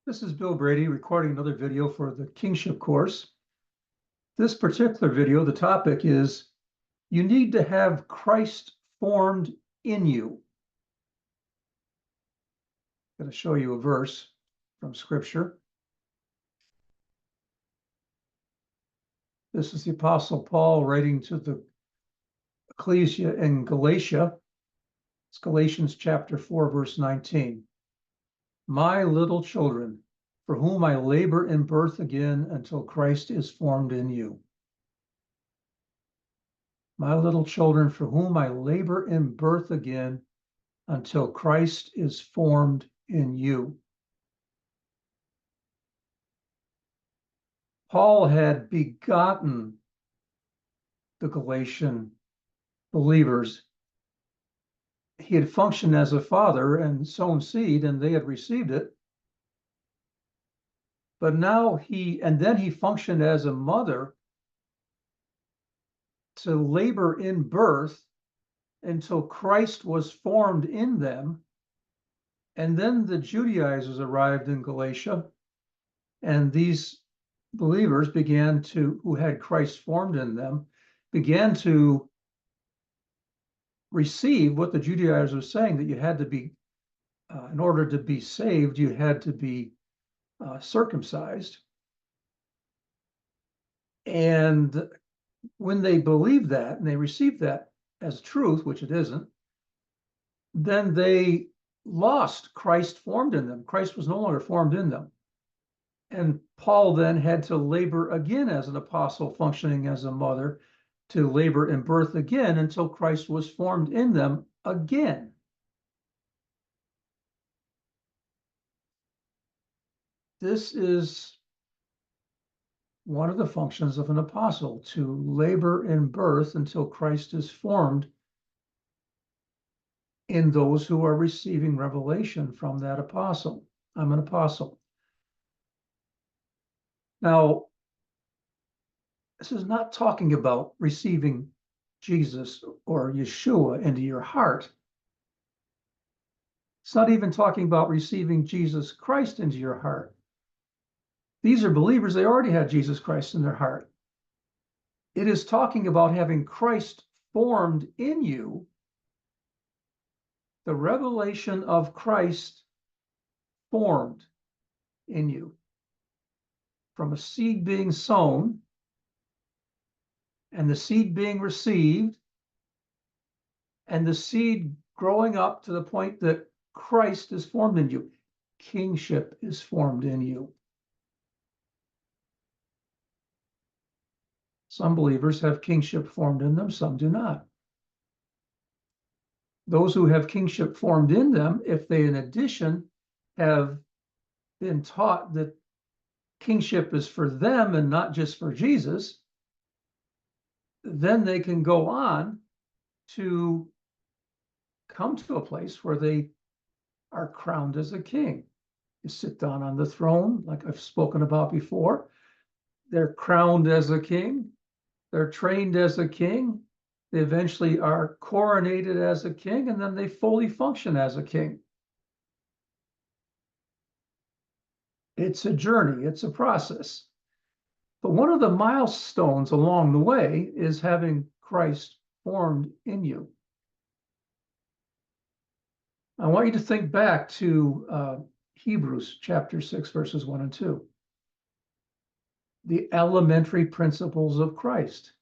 This is Bill Brady recording another video for the Kingship course. This particular video, the topic is, you need to have Christ formed in you. I'm going to show you a verse from Scripture. This is the Apostle Paul writing to the ecclesia in Galatia. It's Galatians chapter 4, verse 19. My little children, for whom I labor in birth again until Christ is formed in you. My little children, for whom I labor in birth again until Christ is formed in you. Paul had begotten the Galatian believers. He had functioned as a father and sown seed, and they had received it. But now then he functioned as a mother to labor in birth until Christ was formed in them. And then the Judaizers arrived in Galatia, and these believers who had Christ formed in them, began to receive what the Judaizers were saying, that you had to be, in order to be saved, you had to be circumcised. And when they believed that and they received that as truth, which it isn't, then they lost Christ formed in them. Christ was no longer formed in them. And Paul then had to labor again as an apostle, functioning as a mother, to labor in birth again until Christ was formed in them again. This is one of the functions of an apostle, to labor in birth until Christ is formed in those who are receiving revelation from that apostle. I'm an apostle. Now, this is not talking about receiving Jesus or Yeshua into your heart. It's not even talking about receiving Jesus Christ into your heart. These are believers, they already had Jesus Christ in their heart. It is talking about having Christ formed in you, the revelation of Christ formed in you, from a seed being sown and the seed being received, and the seed growing up to the point that Christ is formed in you. Kingship is formed in you. Some believers have kingship formed in them, some do not. Those who have kingship formed in them, if they in addition have been taught that kingship is for them and not just for Jesus, then they can go on to come to a place where they are crowned as a king. You sit down on the throne, like I've spoken about before. They're crowned as a king. They're trained as a king. They eventually are coronated as a king, and then they fully function as a king. It's a journey, it's a process. But one of the milestones along the way is having Christ formed in you. I want you to think back to Hebrews chapter 6, verses 1 and 2. The elementary principles of Christ.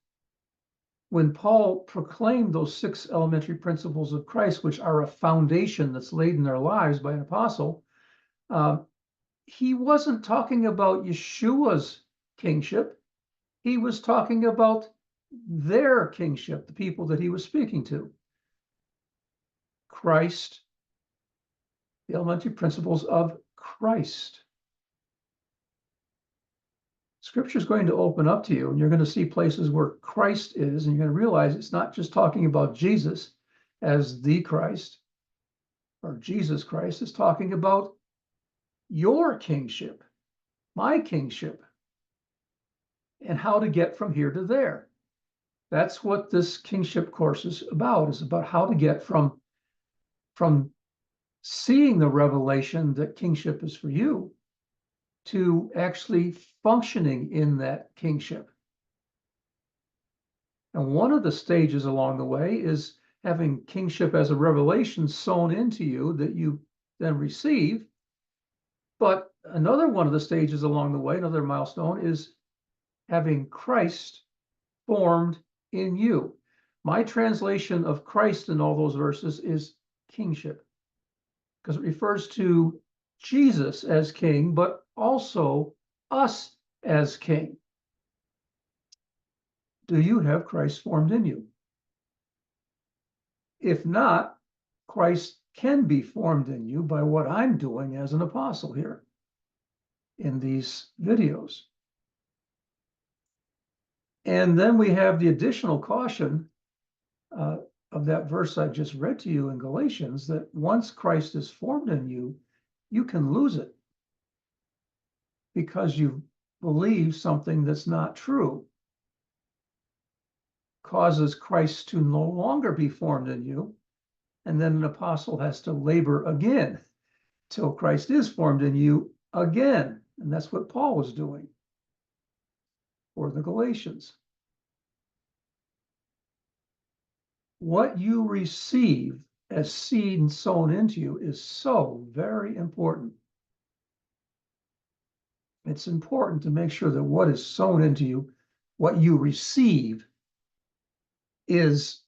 When Paul proclaimed those 6 elementary principles of Christ, which are a foundation that's laid in their lives by an apostle, he wasn't talking about Yeshua's kingship. He was talking about their kingship, the people that he was speaking to. Christ, the elementary principles of Christ. Scripture is going to open up to you, and you're going to see places where Christ is, and you're going to realize it's not just talking about Jesus as the Christ or Jesus Christ. It's talking about your kingship, my kingship, and how to get from here to there. That's what this kingship course is about how to get from seeing the revelation that kingship is for you to actually functioning in that kingship. And one of the stages along the way is having kingship as a revelation sown into you that you then receive. But another one of the stages along the way, another milestone, is having Christ formed in you. My translation of Christ in all those verses is kingship, because it refers to Jesus as king, but also us as king. Do you have Christ formed in you? If not, Christ can be formed in you by what I'm doing as an apostle here in these videos. And then we have the additional caution of that verse I just read to you in Galatians, that once Christ is formed in you, you can lose it because you believe something that's not true. Causes Christ to no longer be formed in you, and then an apostle has to labor again till Christ is formed in you again. And that's what Paul was doing for the Galatians. What you receive as seed sown into you is so very important. It's important to make sure that what is sown into you, what you receive, is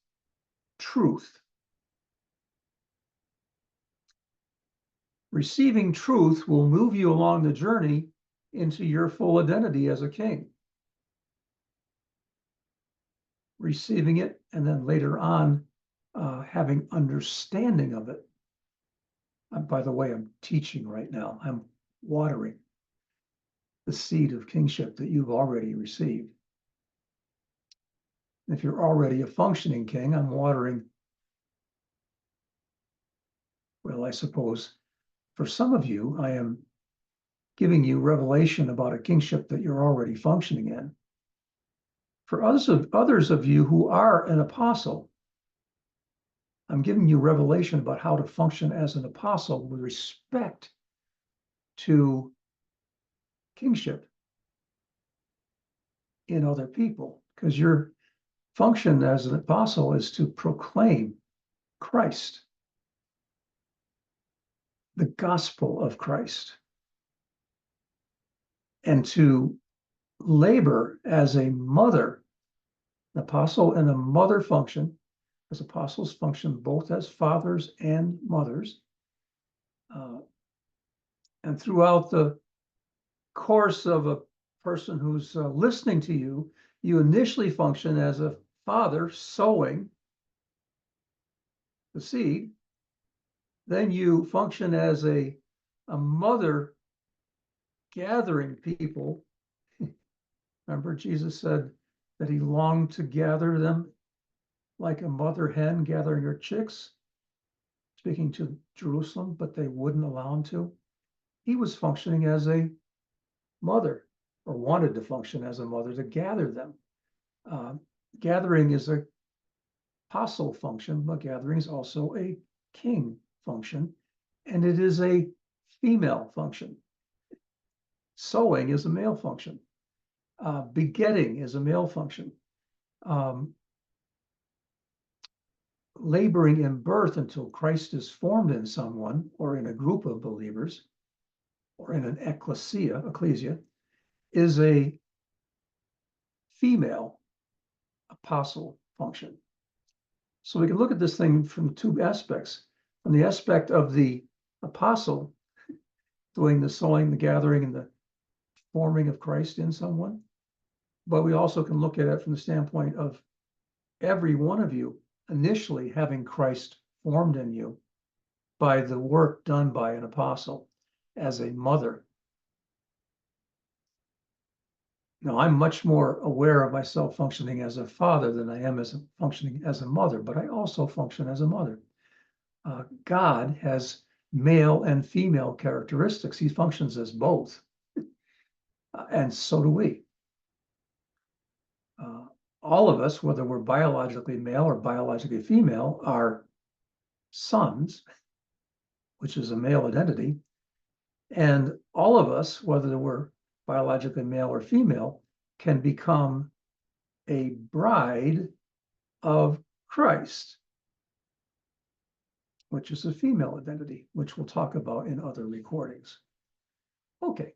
truth. Receiving truth will move you along the journey into your full identity as a king. Receiving it, and then later on, having understanding of it. By the way, I'm teaching right now. I'm watering the seed of kingship that you've already received. If you're already a functioning king, I'm watering, well, I suppose for some of you, I am giving you revelation about a kingship that you're already functioning in. For others of you who are an apostle, I'm giving you revelation about how to function as an apostle with respect to kingship in other people, because your function as an apostle is to proclaim Christ, the gospel of Christ, and to labor as a mother, an apostle and a mother function, as apostles function both as fathers and mothers. And throughout the course of a person who's listening to you, you initially function as a father sowing the seed. Then you function as a mother gathering people. Remember, Jesus said that he longed to gather them like a mother hen gathering her chicks, speaking to Jerusalem, but they wouldn't allow him to. He was functioning as a mother, or wanted to function as a mother to gather them. Gathering is a apostle function, but gathering is also a king function, and it is a female function. Sowing is a male function. Begetting is a male function. Laboring in birth until Christ is formed in someone or in a group of believers or in an ecclesia, is a female apostle function. So we can look at this thing from two aspects. From the aspect of the apostle doing the sowing, the gathering, and the forming of Christ in someone. But we also can look at it from the standpoint of every one of you initially having Christ formed in you by the work done by an apostle as a mother. Now, I'm much more aware of myself functioning as a father than I am as functioning as a mother, but I also function as a mother. God has male and female characteristics. He functions as both, and so do we. All of us, whether we're biologically male or biologically female, are sons, which is a male identity, And all of us, whether we're biologically male or female, can become a bride of Christ, which is a female identity, which we'll talk about in other recordings. Okay.